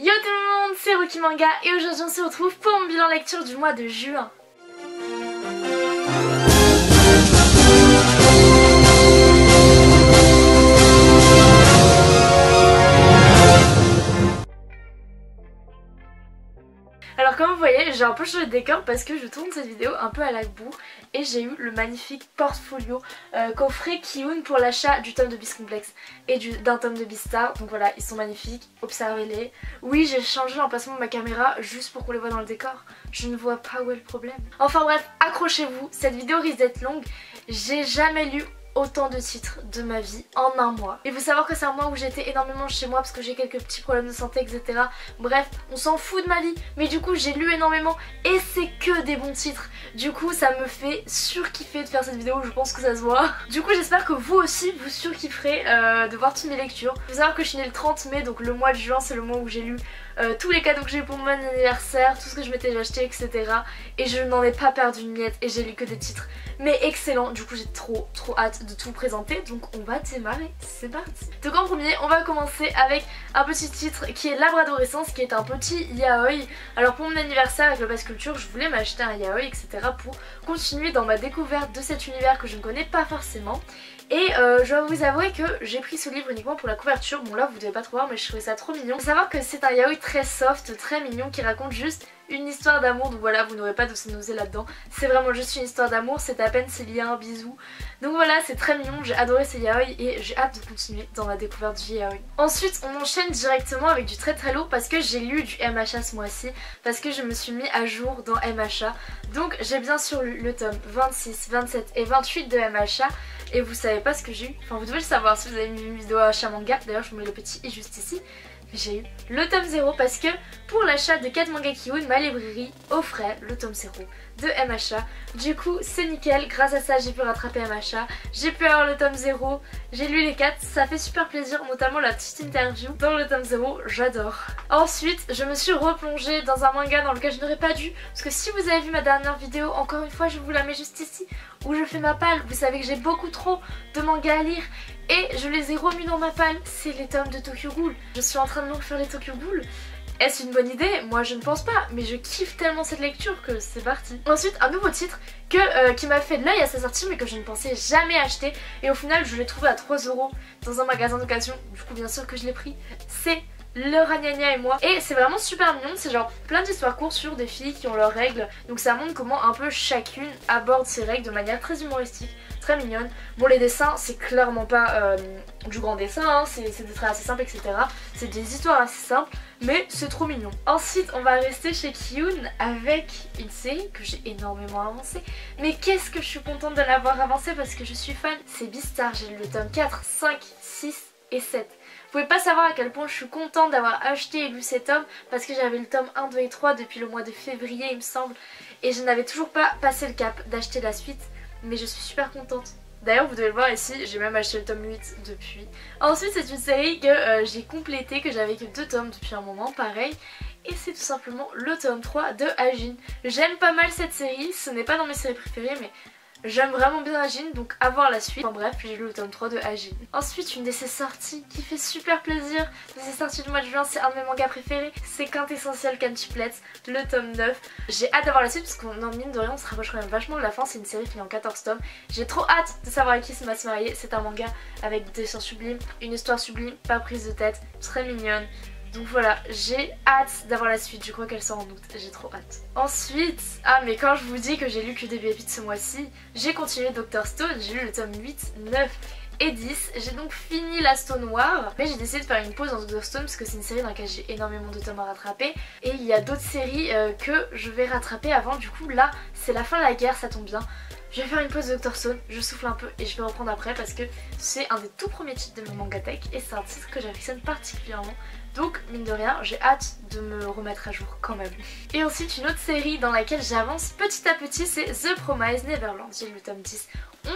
Yo tout le monde, c'est Rookie Manga et aujourd'hui on se retrouve pour mon bilan lecture du mois de juin. Alors comme vous voyez, j'ai un peu changé de décor parce que je tourne cette vidéo un peu à la boue et j'ai eu le magnifique portfolio coffret Kiun pour l'achat du tome de Beast Complex et d'un tome de Beastar. Donc voilà, ils sont magnifiques, observez-les. Oui, j'ai changé l'emplacement de ma caméra juste pour qu'on les voit dans le décor. Je ne vois pas où est le problème. Enfin bref, accrochez-vous, cette vidéo risque d'être longue. J'ai jamais lu autant de titres de ma vie en un mois. Il faut savoir que c'est un mois où j'étais énormément chez moi parce que j'ai quelques petits problèmes de santé, etc. Bref, on s'en fout de ma vie, mais du coup j'ai lu énormément et c'est que des bons titres. Du coup ça me fait surkiffer de faire cette vidéo, je pense que ça se voit. Du coup j'espère que vous aussi vous surkifferez de voir toutes mes lectures. Il faut savoir que je suis née le 30 mai, donc le mois de juin c'est le mois où j'ai lu tous les cadeaux que j'ai eu pour mon anniversaire, tout ce que je m'étais acheté, etc. Et je n'en ai pas perdu une miette et j'ai lu que des titres mais excellent. Du coup j'ai trop hâte de tout vous présenter, donc on va démarrer, c'est parti. Donc en premier on va commencer avec un petit titre qui est Labradoressence, qui est un petit yaoi. Alors pour mon anniversaire avec le Pass Culture je voulais m'acheter un yaoi, etc. pour continuer dans ma découverte de cet univers que je ne connais pas forcément. Et je dois vous avouer que j'ai pris ce livre uniquement pour la couverture. Bon là vous devez pas trop voir mais je trouvais ça trop mignon. Faut savoir que c'est un yaoi très soft, très mignon, qui raconte juste une histoire d'amour. Donc voilà, vous n'aurez pas de se nausée là-dedans. C'est vraiment juste une histoire d'amour, c'est à peine s'il y a un bisou. Donc voilà, c'est très mignon, j'ai adoré ce yaoi et j'ai hâte de continuer dans ma découverte du yaoi. Ensuite on enchaîne directement avec du très lourd parce que j'ai lu du MHA ce mois-ci, parce que je me suis mis à jour dans MHA. Donc j'ai bien sûr lu le tome 26, 27 et 28 de MHA. Et vous savez pas ce que j'ai eu, enfin vous devez le savoir si vous avez vu une vidéo achat manga, d'ailleurs je vous mets le petit i juste ici. Mais j'ai eu le tome 0 parce que pour l'achat de 4 mangas Kiun, ma librairie offrait le tome 0 de MHA. Du coup c'est nickel, grâce à ça j'ai pu rattraper MHA, j'ai pu avoir le tome 0, j'ai lu les 4, ça fait super plaisir, notamment la petite interview dans le tome 0, j'adore. Ensuite je me suis replongée dans un manga dans lequel je n'aurais pas dû, parce que si vous avez vu ma dernière vidéo, encore une fois je vous la mets juste ici, où je fais ma palle, vous savez que j'ai beaucoup trop de mangas à lire et je les ai remis dans ma palle, c'est les tomes de Tokyo Ghoul. Je suis en train de me refaire les Tokyo Ghoul. Est-ce une bonne idée? Moi je ne pense pas, mais je kiffe tellement cette lecture que c'est parti. Ensuite un nouveau titre qui m'a fait de l'œil à sa sortie mais que je ne pensais jamais acheter et au final je l'ai trouvé à 3 € dans un magasin d'occasion, du coup bien sûr que je l'ai pris. C'est Le Ragnagna et moi, et c'est vraiment super mignon, c'est genre plein d'histoires courtes sur des filles qui ont leurs règles, donc ça montre comment un peu chacune aborde ses règles de manière très humoristique, très mignonne. Bon les dessins c'est clairement pas du grand dessin, hein, c'est des traits assez simples, etc. C'est des histoires assez simples mais c'est trop mignon. Ensuite on va rester chez Kiun avec une série que j'ai énormément avancée, mais qu'est-ce que je suis contente de l'avoir avancée parce que je suis fan, c'est Beastar. J'ai lu le tome 4, 5, 6 et 7. Vous pouvez pas savoir à quel point je suis contente d'avoir acheté et lu cet tome parce que j'avais le tome 1, 2 et 3 depuis le mois de février il me semble et je n'avais toujours pas passé le cap d'acheter la suite, mais je suis super contente. D'ailleurs vous devez le voir ici, j'ai même acheté le tome 8 depuis. Ensuite c'est une série que j'ai complétée, que j'avais que 2 tomes depuis un moment, pareil. Et c'est tout simplement le tome 3 de Ajin. J'aime pas mal cette série, ce n'est pas dans mes séries préférées mais j'aime vraiment bien Ajin, donc à voir la suite. Enfin bref, j'ai lu le tome 3 de Ajin. Ensuite, une de ses sorties qui fait super plaisir, de ses sorties du mois de juin, c'est un de mes mangas préférés, c'est Quintessential Canchiplet, le tome 9. J'ai hâte d'avoir la suite parce qu'on en mine de rien, on se rapproche quand même vachement de la fin, c'est une série qui est en 14 tomes. J'ai trop hâte de savoir avec qui se se marier, c'est un manga avec des dessins sublimes, une histoire sublime, pas prise de tête, très mignonne. Donc voilà, j'ai hâte d'avoir la suite, je crois qu'elle sort en août, j'ai trop hâte. Ensuite, ah mais quand je vous dis que j'ai lu que des pépites ce mois-ci, j'ai continué Dr Stone, j'ai lu le tome 8, 9 et 10, j'ai donc fini l'Asto Noir, mais j'ai décidé de faire une pause dans Dr Stone parce que c'est une série dans laquelle j'ai énormément de tomes à rattraper et il y a d'autres séries que je vais rattraper avant, du coup là c'est la fin de la guerre, ça tombe bien. Je vais faire une pause de Dr Stone, je souffle un peu et je vais reprendre après parce que c'est un des tout premiers titres de mon Mangatech et c'est un titre que j'affectionne particulièrement. Donc mine de rien j'ai hâte de me remettre à jour quand même. Et ensuite une autre série dans laquelle j'avance petit à petit, c'est The Promised Neverland. J'ai lu le tome 10, 11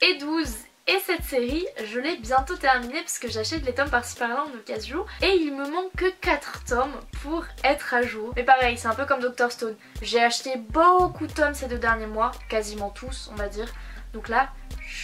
et 12. Et cette série, je l'ai bientôt terminée parce que j'achète les tomes par-ci par-là en occasion. Et il me manque que 4 tomes pour être à jour. Mais pareil, c'est un peu comme Dr Stone. J'ai acheté beaucoup de tomes ces 2 derniers mois, quasiment tous on va dire. Donc là,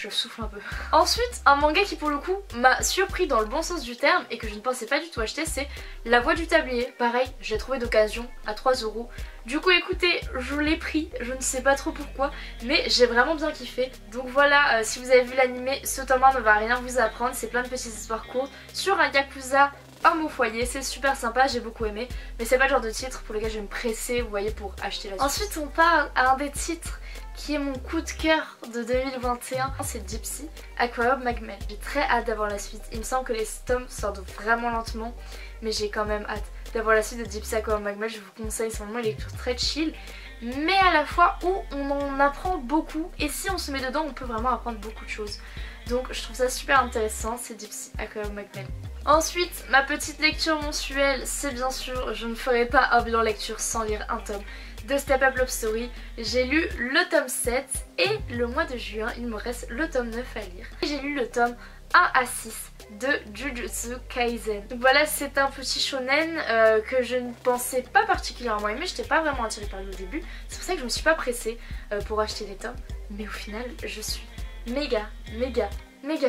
je souffle un peu. Ensuite, un manga qui pour le coup m'a surpris dans le bon sens du terme et que je ne pensais pas du tout acheter, c'est La Voix du Tablier. Pareil, j'ai trouvé d'occasion à 3 €. Du coup écoutez, je l'ai pris, je ne sais pas trop pourquoi, mais j'ai vraiment bien kiffé. Donc voilà, si vous avez vu l'animé, ce tome 1 ne va rien vous apprendre, c'est plein de petites histoires courtes sur un yakuza homme au foyer, c'est super sympa, j'ai beaucoup aimé, mais c'est pas le genre de titre pour lequel je vais me presser, vous voyez, pour acheter la suite. Ensuite on part à un des titres qui est mon coup de cœur de 2021, c'est Gypsy Aquarium Magmel. J'ai très hâte d'avoir la suite, il me semble que les tomes sortent vraiment lentement, mais j'ai quand même hâte d'avoir la suite de Gypsy Aquarium Magmel. Je vous conseille, c'est vraiment une lecture très chill, mais à la fois où on en apprend beaucoup, et si on se met dedans on peut vraiment apprendre beaucoup de choses. Donc je trouve ça super intéressant, c'est Gypsy Aquarium Magmel. Ensuite, ma petite lecture mensuelle, c'est bien sûr, je ne ferai pas un bilan lecture sans lire un tome de Step Up Love Story. J'ai lu le tome 7 et le mois de juin, il me reste le tome 9 à lire. J'ai lu le tome 1 à 6 de Jujutsu Kaisen. Donc voilà, c'est un petit shonen que je ne pensais pas particulièrement aimer, je n'étais pas vraiment attirée par lui au début. C'est pour ça que je me suis pas pressée pour acheter les tomes, mais au final, je suis méga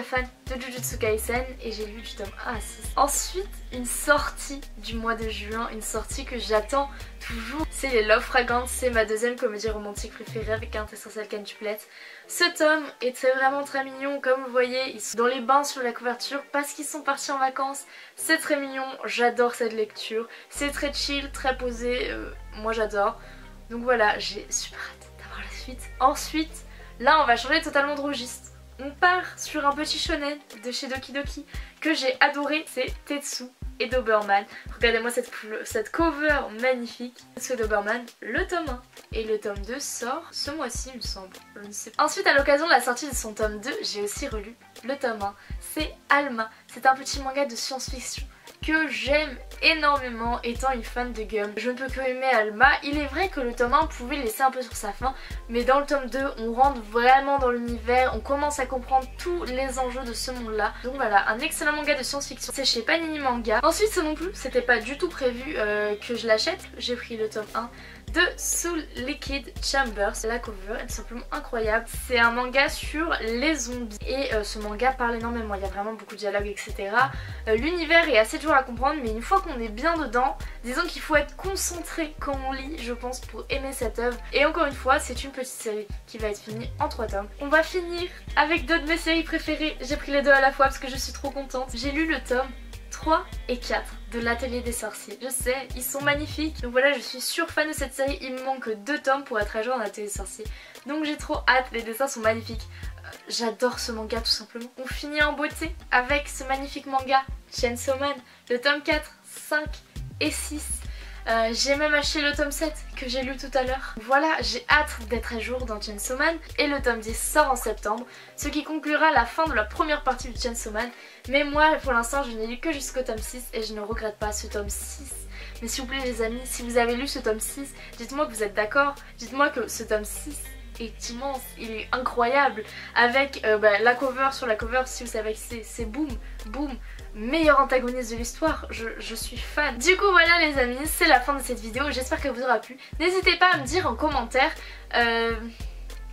fan de Jujutsu Kaisen et j'ai lu du tome 1 à 6. Ensuite, une sortie du mois de juin, une sortie que j'attends toujours, c'est les Love Fragrances, c'est ma deuxième comédie romantique préférée avec un essentiel quintuplette. Ce tome était vraiment très mignon, comme vous voyez, ils sont dans les bains sur la couverture parce qu'ils sont partis en vacances. C'est très mignon, j'adore cette lecture, c'est très chill, très posé, moi j'adore. Donc voilà, j'ai super hâte d'avoir la suite. Ensuite, là on va changer totalement de registre. On part sur un petit shonen de chez Doki Doki que j'ai adoré, c'est Tetsu et Doberman. Regardez-moi cette cover magnifique. Tetsu et Doberman, le tome 1 et le tome 2 sort ce mois-ci il me semble, je ne sais pas. Ensuite à l'occasion de la sortie de son tome 2, j'ai aussi relu le tome 1, c'est Alma. C'est un petit manga de science-fiction que j'aime énormément étant une fan de Gum. Je ne peux que aimer Alma. Il est vrai que le tome 1 pouvait le laisser un peu sur sa fin, mais dans le tome 2 on rentre vraiment dans l'univers, on commence à comprendre tous les enjeux de ce monde là. Donc voilà, un excellent manga de science-fiction, c'est chez Panini Manga. Ensuite ça non plus, c'était pas du tout prévu que je l'achète, j'ai pris le tome 1 de Soul Liquid Chambers. La cover est tout simplement incroyable. C'est un manga sur les zombies et ce manga parle énormément, il y a vraiment beaucoup de dialogues etc. L'univers est assez dur à comprendre, mais une fois qu'on est bien dedans, disons qu'il faut être concentré quand on lit, je pense, pour aimer cette œuvre. Et encore une fois, c'est une petite série qui va être finie en 3 tomes. On va finir avec deux de mes séries préférées. J'ai pris les deux à la fois parce que je suis trop contente. J'ai lu le tome 3 et 4 de l'Atelier des Sorciers. Je sais, ils sont magnifiques. Donc voilà, je suis sur fan de cette série. Il me manque 2 tomes pour être à jour dans l'Atelier des Sorciers. Donc j'ai trop hâte, les dessins sont magnifiques. J'adore ce manga tout simplement. On finit en beauté avec ce magnifique manga Chainsaw Man, le tome 4, 5 et 6. J'ai même acheté le tome 7 que j'ai lu tout à l'heure. Voilà, j'ai hâte d'être à jour dans Chainsaw Man et le tome 10 sort en septembre, ce qui conclura la fin de la première partie de Chainsaw Man. Mais moi pour l'instant je n'ai lu que jusqu'au tome 6 et je ne regrette pas ce tome 6. Mais s'il vous plaît les amis, si vous avez lu ce tome 6, dites-moi que vous êtes d'accord, dites-moi que ce tome 6 est immense, il est incroyable avec la cover, sur la cover si vous savez que c'est Boom, meilleur antagoniste de l'histoire, je suis fan. Du coup voilà les amis, c'est la fin de cette vidéo, j'espère qu'elle vous aura plu. N'hésitez pas à me dire en commentaire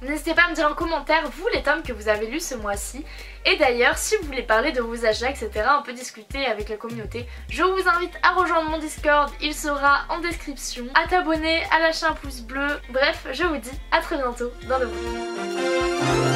vous les tomes que vous avez lus ce mois-ci. Et d'ailleurs si vous voulez parler de vos achats etc, on peut discuter avec la communauté. Je vous invite à rejoindre mon Discord, il sera en description, à t'abonner, à lâcher un pouce bleu. Bref, je vous dis à très bientôt dans de nouveaux.